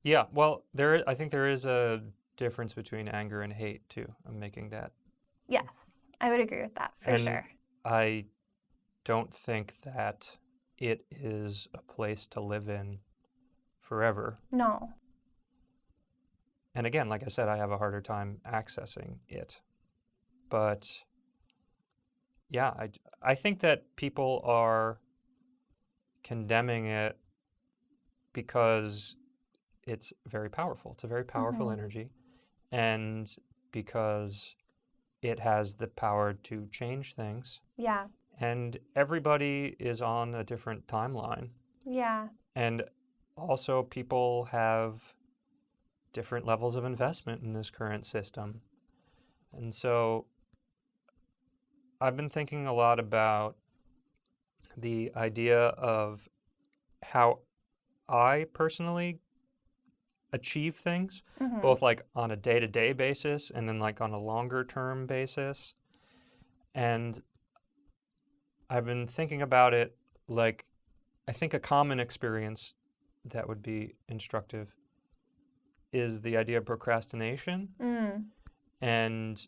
Yeah, well, I think there is a difference between anger and hate too. I'm making that. Yes, I would agree with that for And sure. I don't think that it is a place to live in forever. No. And again, like I said, I have a harder time accessing it. But yeah, I think that people are condemning it because it's very powerful. It's a very powerful Hmm. energy. And because it has the power to change things. Yeah. And everybody is on a different timeline. Yeah. And also, people have different levels of investment in this current system. And so I've been thinking a lot about the idea of how I personally achieve things, Hmm. both like on a day to day basis and then like on a longer term basis. And I've been thinking about it like I think a common experience that would be instructive is the idea of procrastination. Mm. And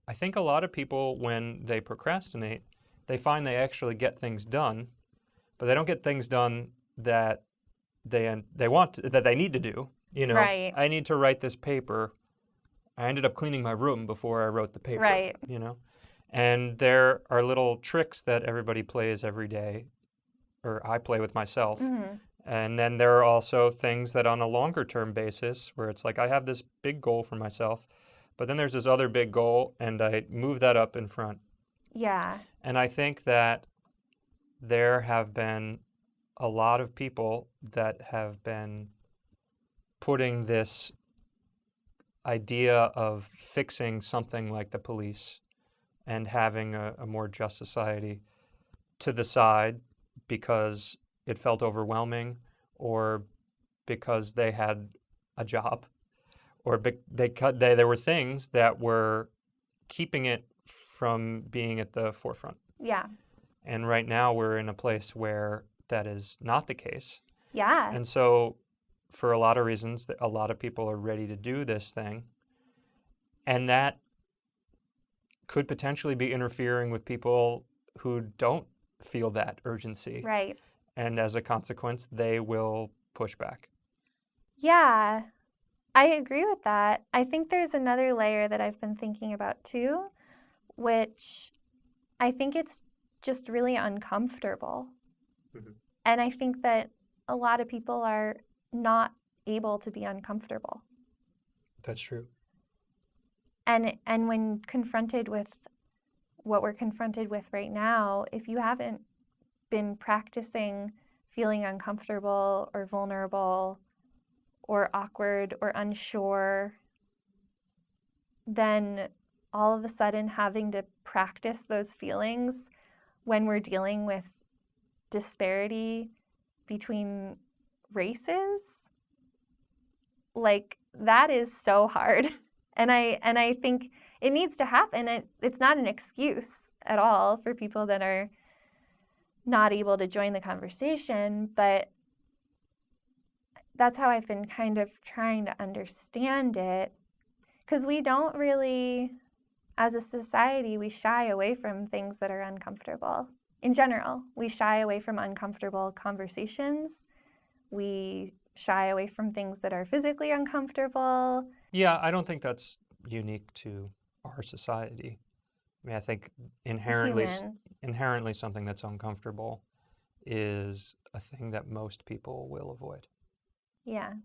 I think a lot of people, when they procrastinate, they find they actually get things done, but they don't get things done that they want that they need to do. You know, Right. I need to write this paper. I ended up cleaning my room before I wrote the paper. Right. You know, and there are little tricks that everybody plays every day, or I play with myself. Hmm. And then there are also things that on a longer term basis where it's like I have this big goal for myself, but then there's this other big goal and I move that up in front. Yeah. And I think that there have been a lot of people that have been putting this idea of fixing something like the police and having a more just society to the side because it felt overwhelming or because they had a job or there were things that were keeping it from being at the forefront. Yeah. And right now we're in a place where that is not the case. Yeah. And so for a lot of reasons, a lot of people are ready to do this thing. And that could potentially be interfering with people who don't feel that urgency. Right. And as a consequence, they will push back. Yeah. I agree with that. I think there's another layer that I've been thinking about too, which I think it's just really uncomfortable. Mhm. And I think that a lot of people are not able to be uncomfortable. That's true. And when confronted with what we're confronted with right now, if you haven't been practicing feeling uncomfortable or vulnerable or awkward or unsure, then all of a sudden having to practice those feelings when we're dealing with disparity between races, like that is so hard. And I think it needs to happen. It's not an excuse at all for people that are not able to join the conversation, but that's how I've been kind of trying to understand it. Because we don't really, as a society, we shy away from things that are uncomfortable. In general, we shy away from uncomfortable conversations. We shy away from things that are physically uncomfortable. Yeah, I don't think that's unique to our society. I mean, I think Humans. inherently something that's uncomfortable is a thing that most people will avoid. Yeah.